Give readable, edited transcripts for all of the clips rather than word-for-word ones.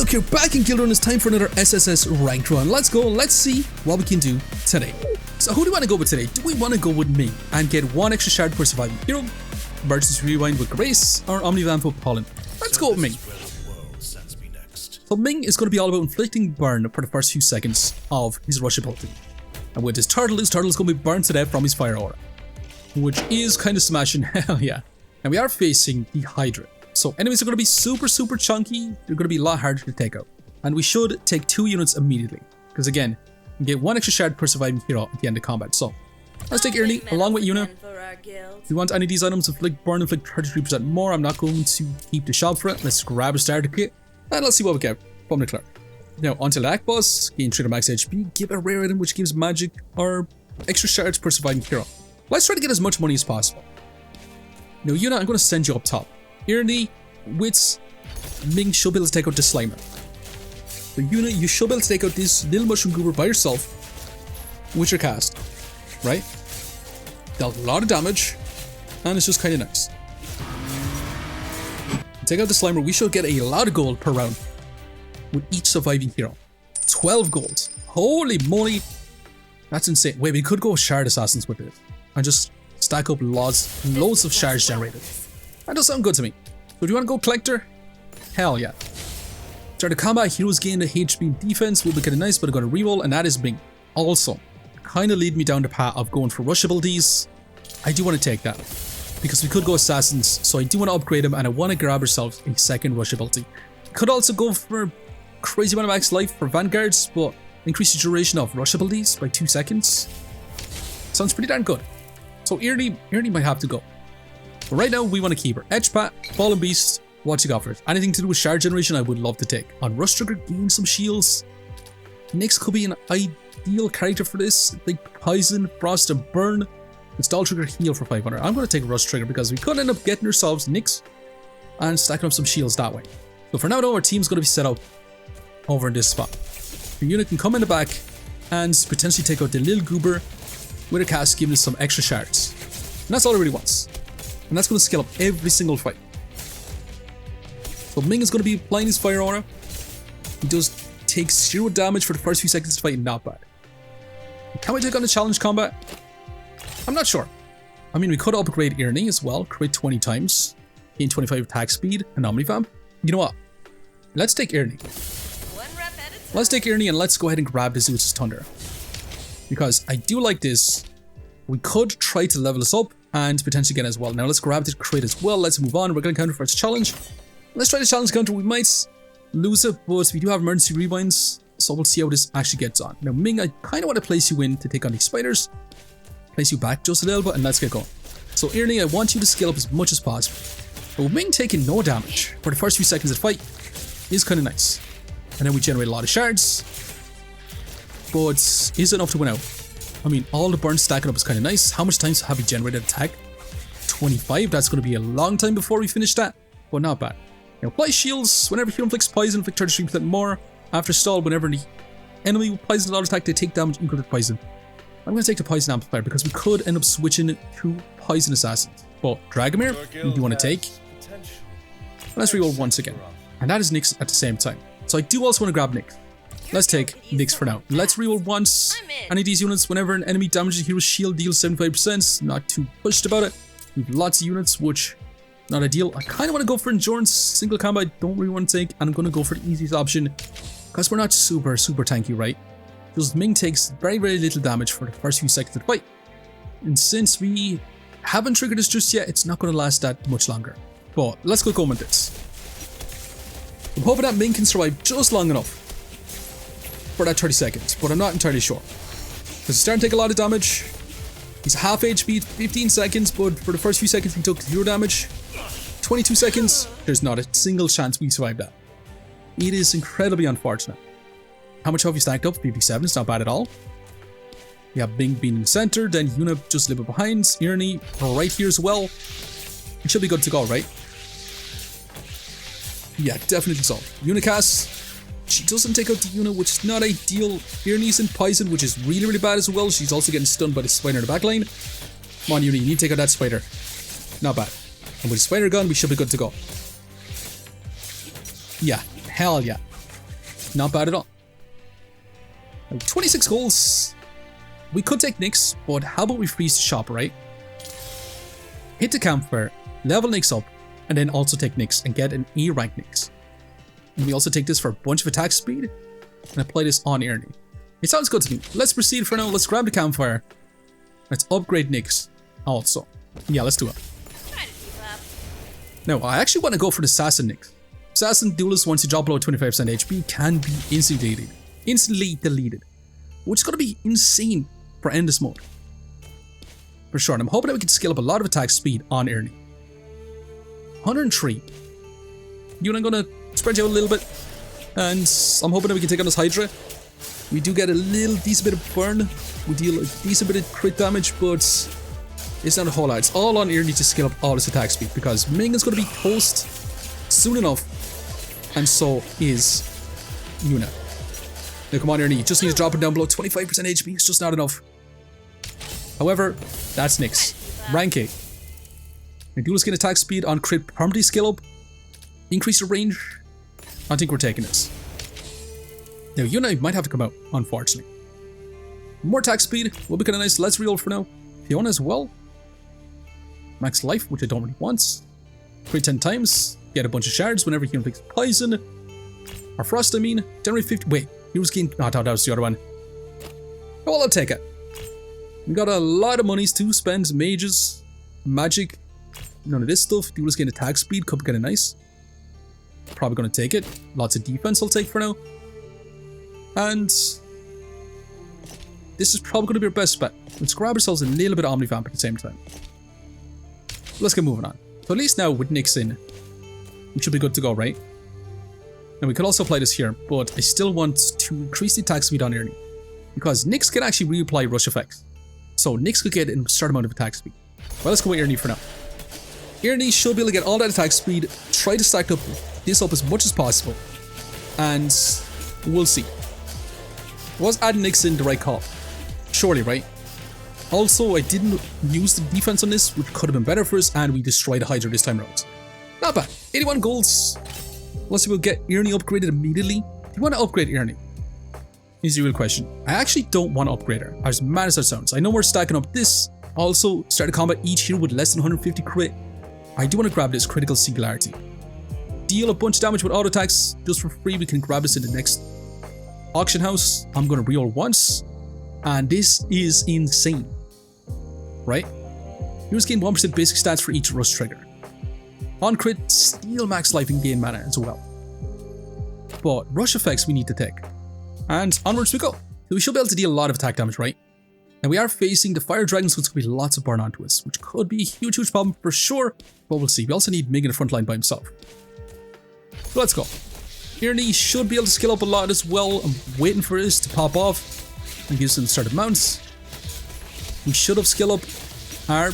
Okay, back in Guildrun, it's time for another SSS ranked run. Let's go, let's see what we can do today. So who do we want to go with today? Do we want to go with Ming and get 1 extra shard per surviving hero, emergency rewind with Grace, or Omnivamp with Pollen? Let's go with Ming. So Ming is going to be all about inflicting burn for the first few seconds of his rush ability. And with his turtle is going to be burned to death from his fire aura, which is kind of smashing, hell yeah. And we are facing the Hydra. So enemies are going to be super chunky, they're going to be a lot harder to take out. And we should take 2 units immediately, because again, you get 1 extra shard per surviving hero at the end of combat. So let's take Ernie along with Yuuna. If you want any of these items, inflict burn, inflict 33% more. I'm not going to keep the shop for it. Let's grab a starter kit and let's see what we get from the clerk. Now, until the act boss, gain trigger max HP, give a rare item which gives magic or extra shards per surviving hero. Let's try to get as much money as possible. Now, Yuuna, I'm going to send you up top. Ernie, with Ming should be able to take out this Slimer. So Yuuna, you should be able to take out this little mushroom goober by yourself with your cast, right? Dealt a lot of damage, and it's just kind of nice. Take out the Slimer, we should get a lot of gold per round with each surviving hero. 12 gold. Holy moly, that's insane. Wait, we could go Shard Assassins with this and just stack up loads of shards generated. That does sound good to me. So do you want to go Collector? Hell yeah. Start the combat, heroes gain the HP defense will be kind of nice, but I got a reroll, and that is Ming. Also, kind of lead me down the path of going for rush abilities. I do want to take that, because we could go Assassins, so I do want to upgrade them, and I want to grab ourselves a second rush ability. Could also go for crazy amount of max life for Vanguards, but increase the duration of rush abilities by 2 seconds. Sounds pretty darn good. So Ernie might have to go. But right now, we want to keep her. Edge Pat, Fallen Beast, what you got for it? Anything to do with shard generation, I would love to take. On Rush Trigger, gain some shields. Nyx could be an ideal character for this. Like Poison, Frost, and Burn. Install Trigger, heal for 500. I'm going to take Rush Trigger because we could end up getting ourselves Nyx and stacking up some shields that way. So for now, though, our team's going to be set up over in this spot. The unit can come in the back and potentially take out the little goober with a cast, giving us some extra shards. And that's all it really wants. And that's going to scale up every single fight. So Ming is going to be applying his fire aura. He does take 0 damage for the first few seconds of the fight, not bad. Can we take on the challenge combat? I'm not sure. I mean, we could upgrade Ernie as well, crit 20 times, gain 25 attack speed, and Omnivamp. You know what? Let's take Ernie. Let's take Ernie and let's go ahead and grab the Zeus's Thunder. Because I do like this. We could try to level this up and potentially get it as well. Now let's grab the crit as well. Let's move on. We're going to counter first challenge. Let's try the challenge counter. We might lose it, but we do have emergency rewinds, so we'll see how this actually gets on. Now Ming, I kind of want to place you in to take on these spiders. Place you back just a little bit and let's get going. So Ernie, I want you to scale up as much as possible. But Ming taking no damage for the first few seconds of the fight is kind of nice. And then we generate a lot of shards, but is it enough to win out? I mean, all the burn stacking up is kind of nice. How much times have we generated attack? 25. That's going to be a long time before we finish that, but not bad. Now, apply shields. Whenever hero inflicts poison, inflict 33% more. After stall, whenever the enemy with poison auto attack, they take damage equal to poison. I'm going to take the poison amplifier because we could end up switching to poison assassins. But Dragomir, we do want to take. Let's reroll once again. And that is Nyx at the same time. So I do also want to grab Nyx. Let's take Nyx for now. Let's reroll once. Any of these units, whenever an enemy damages a hero's shield, deals 75%. Not too pushed about it. We have lots of units, which not ideal. I kind of want to go for endurance. Single combat, I don't really want to take. And I'm going to go for the easiest option because we're not super tanky, right? Because Ming takes very little damage for the first few seconds of the fight. And since we haven't triggered this just yet, it's not going to last that much longer. But let's go with this. I'm hoping that Ming can survive just long enough for that 30 seconds, but I'm not entirely sure. Because he's starting to take a lot of damage. He's half HP, 15 seconds, but for the first few seconds he took 0 damage. 22 seconds, there's not a single chance we survive that. It is incredibly unfortunate. How much have you stacked up? 57, it's not bad at all. We have Ming being in the center, then Yuuna just a little bit behind, Ernie right here as well. It should be good to go, right? Yeah, definitely so. Yuuna casts. She doesn't take out the Yuuna, which is not ideal. Ernie's in poison, which is really bad as well. She's also getting stunned by the spider in the back line. Come on, Yuuna, you need to take out that spider. Not bad. And with the spider gun, we should be good to go. Yeah, hell yeah. Not bad at all. 26 goals. We could take NYX, but how about we freeze the shop, right? Hit the campfire, level NYX up, and then also take NYX and get an E rank NYX. And we also take this for a bunch of attack speed and apply this on Ernie. It sounds good to me. Let's proceed for now. Let's grab the campfire. Let's upgrade NYX also. Yeah, let's do it. Now, I actually want to go for the Assassin NYX. Assassin Duelist, once you drop below 25% HP, can be instantly deleted. Which is going to be insane for Endless Mode. For sure. And I'm hoping that we can scale up a lot of attack speed on Ernie. 103. Yuuna, I'm going to spread you out a little bit. And I'm hoping that we can take on this Hydra. We do get a little decent bit of burn. We deal a decent bit of crit damage, but it's not a whole lot. It's all on Ernie to scale up all his attack speed, because Ming is going to be toast soon enough, and so is Yuuna. Now come on Ernie, you just need to drop it down below 25% HP, it's just not enough. However, that's NYX. Rank 8. And Duelist gain attack speed on crit permanently scale up. Increase your range. I think we're taking this. Now Yuuna might have to come out, unfortunately. More attack speed will be kind of nice. Let's reroll for now. Fiona as well. Max life, which I don't really want. Crit 10 times. Get a bunch of shards whenever he inflicts poison. Or frost, I mean. Generate 50. Wait, he was gained. Oh, that was the other one. Oh, well, I'll take it. We got a lot of monies to spend. Mages, magic, none of this stuff. Duelist gain attack speed, could be kind of nice. Probably going to take it. Lots of defense I'll take for now. And this is probably going to be our best bet. Let's grab ourselves a little bit of Omnivamp at the same time. Let's get moving on. So at least now with NYX in, we should be good to go, right? And we could also apply this here, but I still want to increase the attack speed on Ernie, because NYX can actually reapply rush effects. So NYX could get a certain amount of attack speed. Well, let's go with Ernie for now. Ernie should be able to get all that attack speed, try to stack this up as much as possible, and we'll see. Was adding NYX in the right call? Surely, right? Also, I didn't use the defense on this, which could have been better for us, and we destroyed the Hydra this time around. Not bad. 81 golds. Let's see, we'll get Ernie upgraded immediately. Do you want to upgrade Ernie? Here's the real question. I actually don't want to upgrade her, as mad as that sounds. I know we're stacking up this. Also, start a combat each hero with less than 150 crit. I do want to grab this critical singularity. Deal a bunch of damage with auto attacks just for free. We can grab this in the next auction house. I'm going to reroll once. And this is insane. Right? Heroes gain 1% basic stats for each rush trigger. On crit, steal max life and gain mana as well. But rush effects we need to take. And onwards we go. So we should be able to deal a lot of attack damage, right? And we are facing the fire dragons, so it's going to be lots of burn onto us, which could be a huge problem for sure. But we'll see. We also need Ming in the front line by himself. So let's go. Ernie should be able to skill up a lot as well. I'm waiting for this to pop off and give some started mounts. We should have skill up our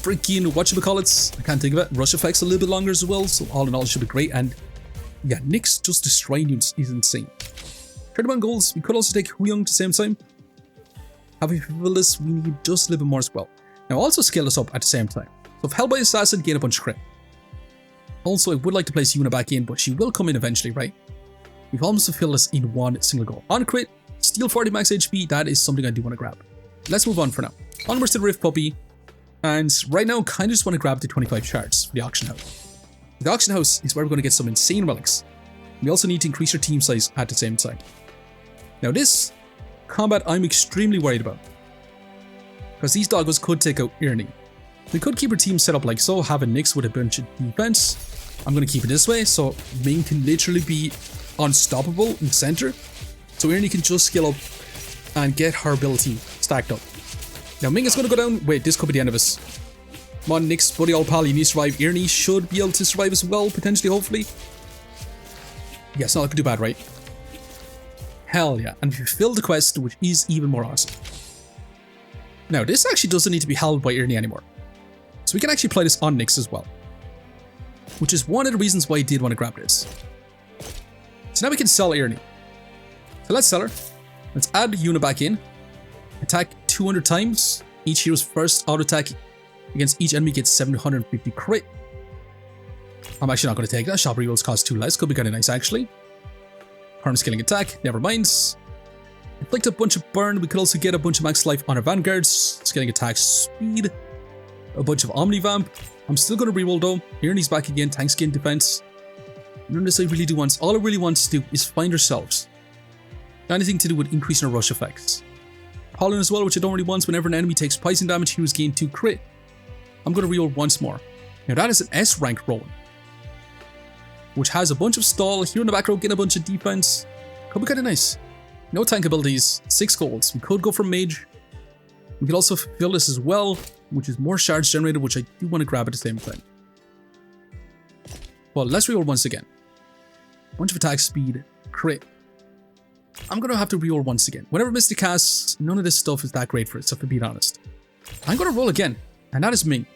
freaking whatchamacallits. I can't think of it. Rush effects a little bit longer as well. So all in all, it should be great. And yeah, NYX just destroying you is insane. 31 goals. We could also take Huyung at the same time. Having fulfilled this, we need just a little bit more as well. Now also scale this up at the same time. So if held by Assassin, gain a bunch of crit. Also, I would like to place Yuuna back in, but she will come in eventually, right? We've almost fulfilled this in one single go. On crit, steal 40 max HP, that is something I do want to grab. Let's move on for now. Onwards to the Rift Puppy. And right now, kind of just want to grab the 25 shards for the auction house. The auction house is where we're going to get some insane relics. We also need to increase our team size at the same time. Now this combat I'm extremely worried about, because these doggos could take out Ernie. We could keep our team set up like so, have a NYX with a bunch of defense. I'm going to keep it this way, so Ming can literally be unstoppable in center. So Ernie can just skill up and get her ability stacked up. Now Ming is going to go down. Wait, this could be the end of us. Come on, NYX, buddy, old pal, you need to survive. Ernie should be able to survive as well, potentially, hopefully. Yeah, it's not looking too bad, right? Hell yeah. And we fulfilled the quest, which is even more awesome. Now, this actually doesn't need to be held by Ernie anymore. So we can actually play this on NYX as well. Which is one of the reasons why I did want to grab this. So now we can sell Ernie. So let's sell her. Let's add Yuuna back in. Attack 200 times. Each hero's first auto attack against each enemy gets 750 crit. I'm actually not going to take that. Shop rerolls cost 2 less. Could be kind of nice, actually. Harm scaling attack, never mind. Inflict a bunch of burn. We could also get a bunch of max life on our vanguards. Scaling attack speed. A bunch of omnivamp. I'm still going to reroll though. Irony's back again. Tank skin defense. None of this I really do want. All I really want to do is find ourselves anything to do with increasing our rush effects. Pollen as well, which I don't really want. Whenever an enemy takes poison damage, heroes gain 2 crit. I'm going to reroll once more. Now that is an S rank roll, which has a bunch of stall. Hero in the back row getting a bunch of defense. Could be kind of nice. No tank abilities, 6 golds. We could go for mage. We could also fulfill this as well, which is more shards generated, which I do want to grab at the same time. Well, let's reroll once again. Bunch of attack speed, crit. I'm going to have to reroll once again. Whenever Mystic casts, none of this stuff is that great for it, if I'm being honest. I'm going to roll again, and that is Ming.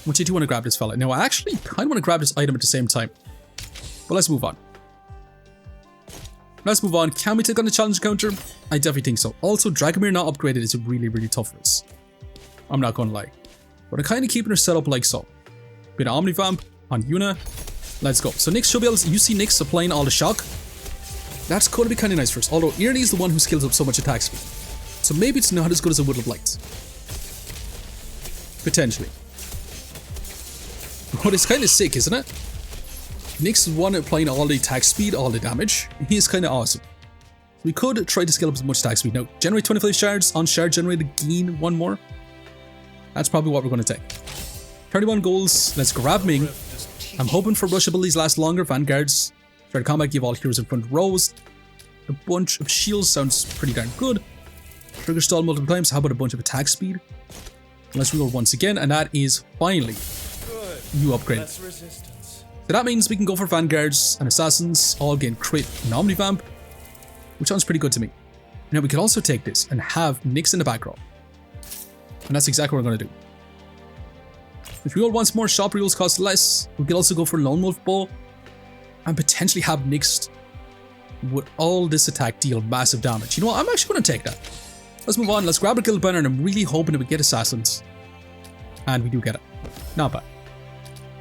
Which I do want to grab this fella. Now, I actually kind of want to grab this item at the same time. But let's move on. Let's move on. Can we take on the challenge counter? I definitely think so. Also, Dragomir not upgraded is really, really tough for us. I'm not going to lie. But I'm kind of keeping her set up like so. Bit of Omnivamp on Yuuna. Let's go. So Nyx should be able to, you see Nyx applying all the shock. That's going to be kind of nice for us. Although Irony is the one who scales up so much attack speed. So maybe it's not as good as I would have liked. Potentially. But it's kind of sick, isn't it? Nyx is one applying all the attack speed, all the damage. He is kind of awesome. We could try to scale up as much attack speed. Now, generate 25 shards. On shard generated, gain 1 more. That's probably what we're going to take. 31 goals. Let's grab Ming. I'm hoping for rush abilities last longer. Vanguards. Try to combat, give all heroes in front rows. A bunch of shields sounds pretty darn good. Trigger stall multiple times. How about a bunch of attack speed? Let's reroll once again, and that is finally you upgrade. So that means we can go for Vanguards and Assassins, all gain crit and Omnivamp, which sounds pretty good to me. Now we can also take this and have Nyx in the back row. And that's exactly what we're going to do. If we roll once more, shop rerolls cost less. We could also go for Lone Wolf Bow and potentially have Nyx with all this attack deal massive damage. You know what? I'm actually going to take that. Let's move on. Let's grab a guild banner, and I'm really hoping that we get Assassins. And we do get it. Not bad.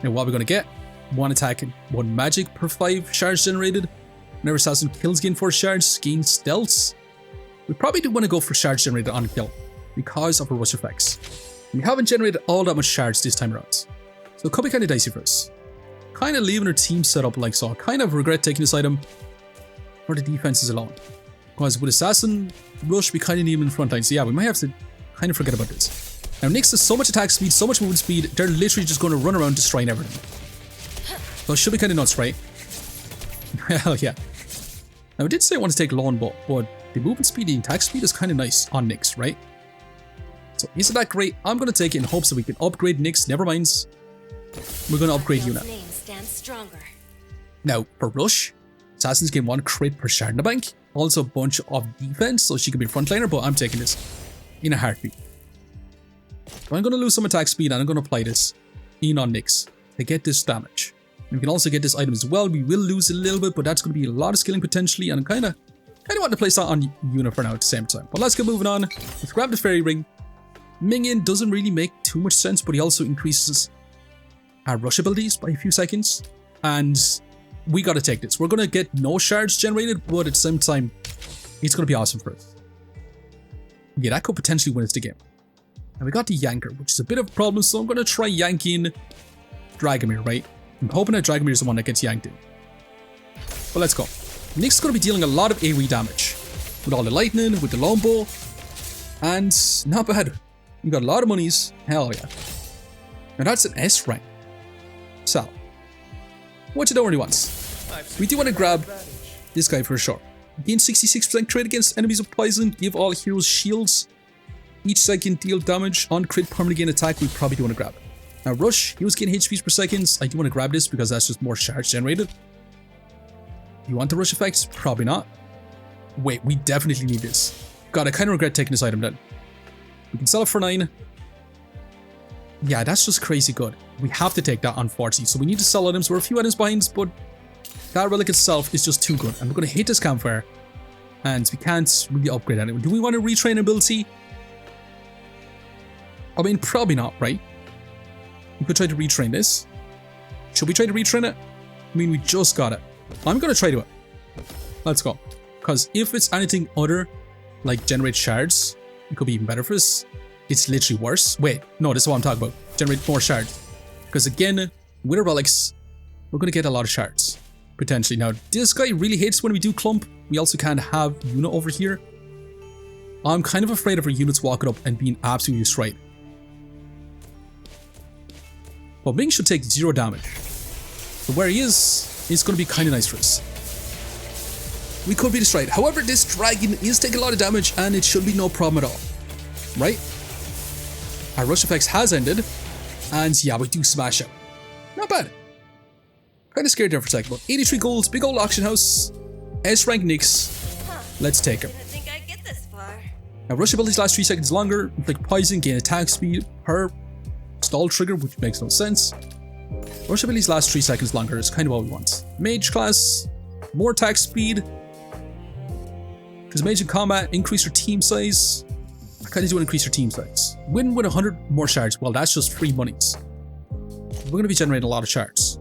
Now what are we going to get? 1 attack and 1 magic per 5 shards generated. Whenever Assassin kills, gain 4 shards, gain stealths. We probably do want to go for shards generated on kill because of our rush effects. We haven't generated all that much shards this time around, so it could be kind of dicey for us. Kind of leaving our team set up like so. I kind of regret taking this item for the defenses alone. Because with Assassin Rush, we kind of need him in frontline. So yeah, we might have to kind of forget about this. Now Nyx has so much attack speed, so much movement speed, they're literally just going to run around destroying everything. So it should be kind of nuts, right? Hell yeah. Now I did say I want to take Lone Bow, but the movement speed and attack speed is kind of nice on Nyx, right? So isn't that great? I'm going to take it in hopes that we can upgrade Nyx. Never mind. We're going to upgrade Yuuna. Now, for Rush, Assassins gain 1 crit per shard in the bank. Also a bunch of defense, so she can be a frontliner, but I'm taking this in a heartbeat. So I'm going to lose some attack speed, and I'm going to apply this in on Nyx to get this damage. And we can also get this item as well. We will lose a little bit, but that's going to be a lot of skilling potentially, and I'm kind of want to place that on Yuuna for now at the same time. But let's get moving on. Let's grab the fairy ring. Ming doesn't really make too much sense, but he also increases our rush abilities by a few seconds. And we got to take this. We're going to get no shards generated, but at the same time, it's going to be awesome for us. Yeah, that could potentially win us the game. And we got the Yanker, which is a bit of a problem, so I'm going to try yanking Dragomir, right? I'm hoping that Dragomir is the one that gets yanked in. But let's go. Nyx is going to be dealing a lot of AoE damage. With all the lightning, with the lone bow. And not bad. We got a lot of monies. Hell yeah. Now that's an S rank. So, what you don't really want. We do want to grab this guy for sure. Gain 66% crit against enemies of poison. Give all heroes shields. Each second deal damage on crit permanent gain attack. We probably do want to grab it. Now Rush, heroes gain HPs per second. I do want to grab this because that's just more shards generated. You want the rush effects? Probably not. Wait, we definitely need this. God, I kind of regret taking this item then. We can sell it for 9. Yeah, that's just crazy good. We have to take that unfortunately. So we need to sell items. We're a few items behind, but that relic itself is just too good. And we're going to hit this campfire. And we can't really upgrade anyone. Do we want to retrain ability? I mean, probably not, right? We could try to retrain this. Should we try to retrain it? I mean, we just got it. I'm going to try to it. Let's go. Because if it's anything other, like generate shards, it could be even better for us. It's literally worse. Wait, no, this is what I'm talking about. Generate more shards. Because again, with our relics, we're going to get a lot of shards. Potentially. Now, this guy really hates when we do clump. We also can't have Yuuna over here. I'm kind of afraid of our units walking up and being absolutely destroyed. But Ming should take 0 damage. So where he is, it's going to be kind of nice for us. We could be destroyed. However, this dragon is taking a lot of damage and it should be no problem at all. Right? Our rush effects has ended. And yeah, we do smash out. Not bad. Kind of scared there for a second, but 83 golds, big old auction house, S rank NYX. Let's take him. I think I get this far. Now, rush abilities last 3 seconds longer, like poison, gain attack speed per stall trigger, which makes no sense. Rush abilities last 3 seconds longer is kind of what we want. Mage class, more attack speed. Because mage in combat, increase your team size. I kind of do want to increase your team size. Win with 100 more shards. Well, that's just free monies. We're going to be generating a lot of shards.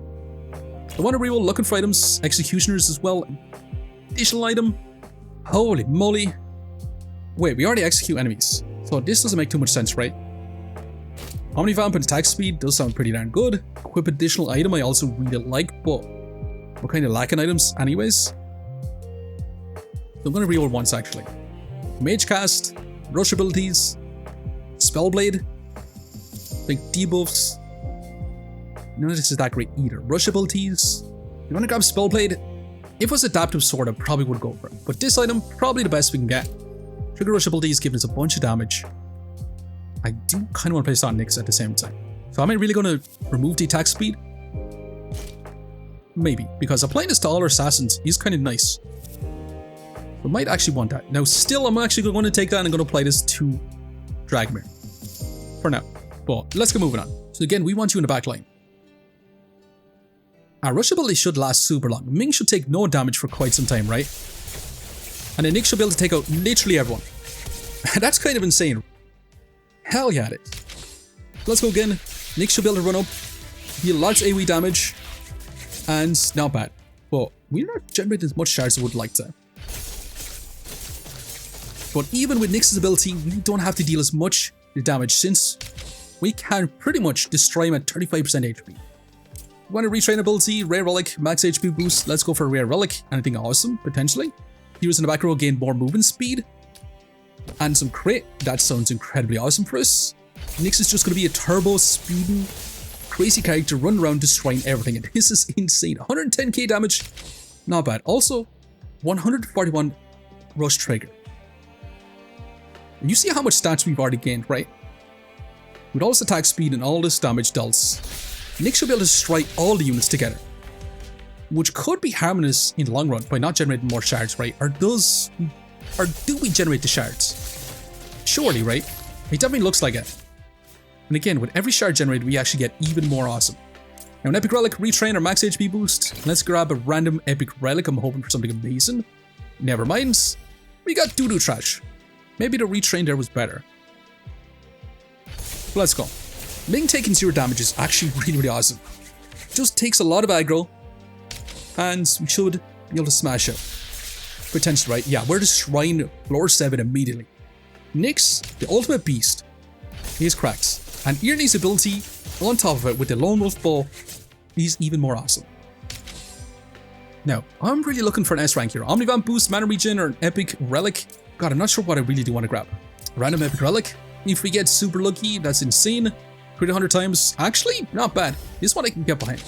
I want to reroll looking for items, executioners as well. Additional item. Holy moly. Wait, we already execute enemies. So this doesn't make too much sense, right? Omnivamp and attack speed does sound pretty darn good. Equip additional item I also really like, but we're kind of lacking items anyways. So I'm going to reroll once actually. Mage cast, rush abilities, spellblade, like debuffs. None of this is that great either. Rush abilities. You want to grab Spellblade? If it was Adaptive Sword, I probably would go for it. But this item, probably the best we can get. Trigger Rush abilities giving us a bunch of damage. I do kind of want to play this on NYX at the same time. So am I really going to remove the attack speed? Maybe, because applying this to all our assassins is kind of nice. We might actually want that. Now still, I'm actually going to take that and I'm going to apply this to Dragomir. For now. But let's get moving on. So again, we want you in the back line. Our rush ability should last super long. Ming should take no damage for quite some time, right? And then NYX should be able to take out literally everyone. That's kind of insane. Hell yeah, it is. Let's go again. NYX should be able to run up, deal lots of AoE damage, and not bad. But we're not generating as much shards as I would like to. But even with NYX's ability, we don't have to deal as much damage since we can pretty much destroy him at 35% HP. Want a retrain ability, rare relic, max HP boost. Let's go for a rare relic. Anything awesome, potentially. Heroes in the back row gain more movement speed. And some crit. That sounds incredibly awesome for us. NYX is just going to be a turbo speeding, crazy character running around destroying everything. And this is insane. 110k damage. Not bad. Also, 141 rush trigger. And you see how much stats we've already gained, right? With all this attack speed and all this damage dealt, NYX should be able to destroy all the units together, which could be harmless in the long run by not generating more shards, right? Or do we generate the shards? Surely, right? It definitely looks like it. And again, with every shard generated, we actually get even more awesome. Now, an epic relic, retrain or max HP boost. Let's grab a random epic relic. I'm hoping for something amazing. Never mind. We got doo-doo trash. Maybe the retrain there was better. Let's go. Ming taking 0 damage is actually really awesome. Just takes a lot of aggro, and we should be able to smash out. Potentially, right? Yeah, we're destroying floor 7 immediately. NYX, the ultimate beast. He has cracks. And Irnie's ability on top of it with the Lone Wolf Bow is even more awesome. Now, I'm really looking for an S rank here. Omnivamp boost, mana regen, or an epic relic. God, I'm not sure what I really do want to grab. Random epic relic. If we get super lucky, that's insane. Crit 100 times. Actually, not bad. This one I can get behind.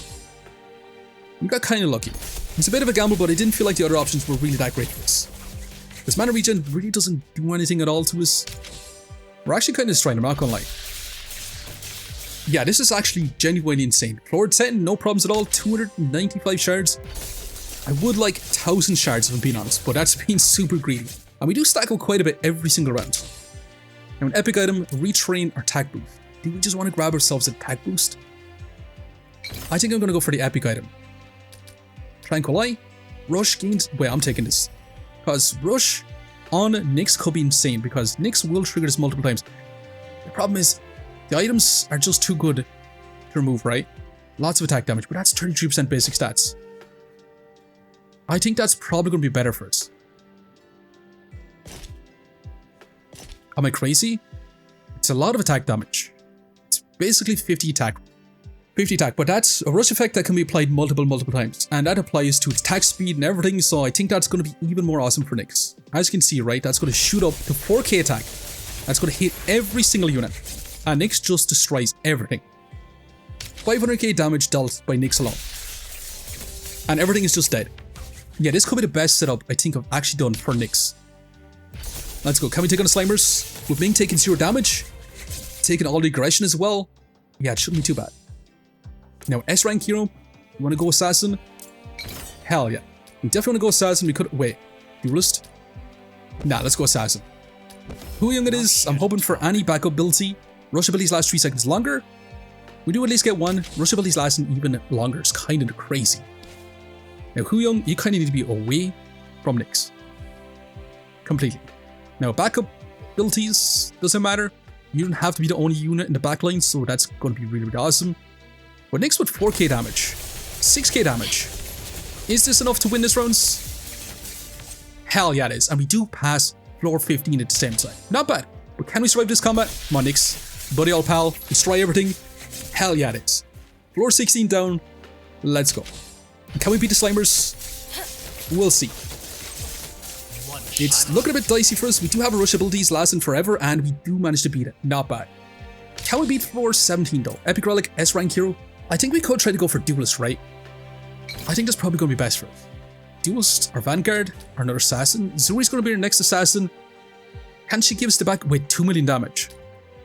We got kind of lucky. It's a bit of a gamble, but I didn't feel like the other options were really that great for us. This mana regen really doesn't do anything at all to us. We're actually kind of destroying, I'm not gonna lie. Yeah, this is actually genuinely insane. Floor 10, no problems at all. 295 shards. I would like 1,000 shards if I'm being honest, but that's being super greedy. And we do stack up quite a bit every single round. Now, an epic item, retrain or attack boost. Do we just want to grab ourselves an attack boost? I think I'm going to go for the epic item. Tranquil Eye, Rush gains. Wait, I'm taking this. Because Rush on NYX could be insane because NYX will trigger this multiple times. The problem is, the items are just too good to remove, right? Lots of attack damage, but that's 33% basic stats. I think that's probably going to be better for us. Am I crazy? It's a lot of attack damage. It's basically 50 attack. 50 attack, but that's a rush effect that can be applied multiple times. And that applies to its attack speed and everything, so I think that's going to be even more awesome for NYX. As you can see, right, that's going to shoot up to 4k attack. That's going to hit every single unit. And NYX just destroys everything. 500k damage dealt by NYX alone. And everything is just dead. Yeah, this could be the best setup I think I've actually done for NYX. Let's go. Can we take on the Slimers? With Ming taking 0 damage. Taking all the aggression as well. Yeah, it shouldn't be too bad. Now, S rank hero. You want to go Assassin? Hell yeah. We definitely want to go Assassin. We could... Wait. Duelist? Nah, let's go Assassin. Who young it is, I'm hoping for any backup ability. Rush abilities last 3 seconds longer. We do at least get one. Rush abilities lasting even longer. It's kind of crazy. Now, Hu Young, you kind of need to be away from NYX. Completely. Now, backup abilities doesn't matter. You don't have to be the only unit in the backline, so that's going to be really awesome. But NYX with 4k damage, 6k damage. Is this enough to win this rounds? Hell yeah it is, and we do pass floor 15 at the same time. Not bad, but can we survive this combat? Come on NYX, buddy old pal, destroy everything. Hell yeah it is. Floor 16 down, let's go. Can we beat the Slimers? We'll see. It's looking a bit dicey for us. We do have rush abilities lasting forever, and we do manage to beat it. Not bad. Can we beat floor 17 though? Epic Relic, S rank hero? I think we could try to go for Duelist, right? I think that's probably going to be best for us. Duelist or Vanguard or another Assassin. Zuri's going to be our next Assassin. Can she give us the back with 2 million damage?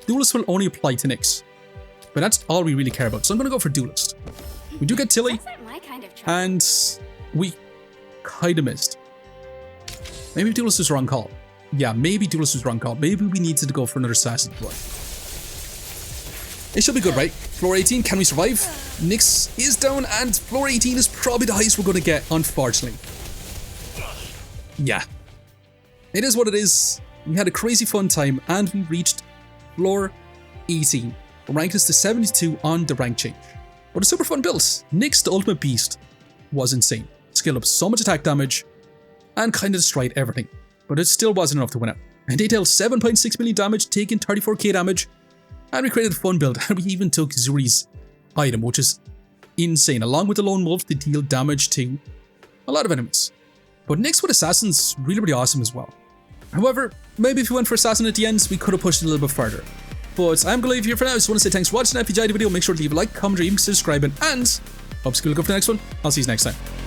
Duelist will only apply to NYX. But that's all we really care about. So I'm going to go for Duelist. We do get Tilly. And we kind of missed. Maybe Duelist was the wrong call. Yeah, maybe Duelist was the wrong call. Maybe we needed to go for another Assassin. It should be good, right? Floor 18, can we survive? NYX is down, and floor 18 is probably the highest we're going to get, unfortunately. Yeah. It is what it is. We had a crazy fun time, and we reached floor 18. Ranked us to 72 on the rank change. But a super fun build. NYX, the ultimate beast, was insane. Scaled up so much attack damage, and kind of destroyed everything. But it still wasn't enough to win it. And they dealt 7.6 million damage, taking 34k damage. And we created a fun build, and we even took Zuri's item, which is insane, along with the Lone Wolf to deal damage to a lot of enemies. But NYX with Assassin's really awesome as well. However, maybe if we went for Assassin at the end, we could have pushed it a little bit further. But I'm going to leave you here for now. I just want to say thanks for watching. If you enjoyed the video, make sure to leave a like, comment, or even subscribe, and hope you look up for the next one. I'll see you next time.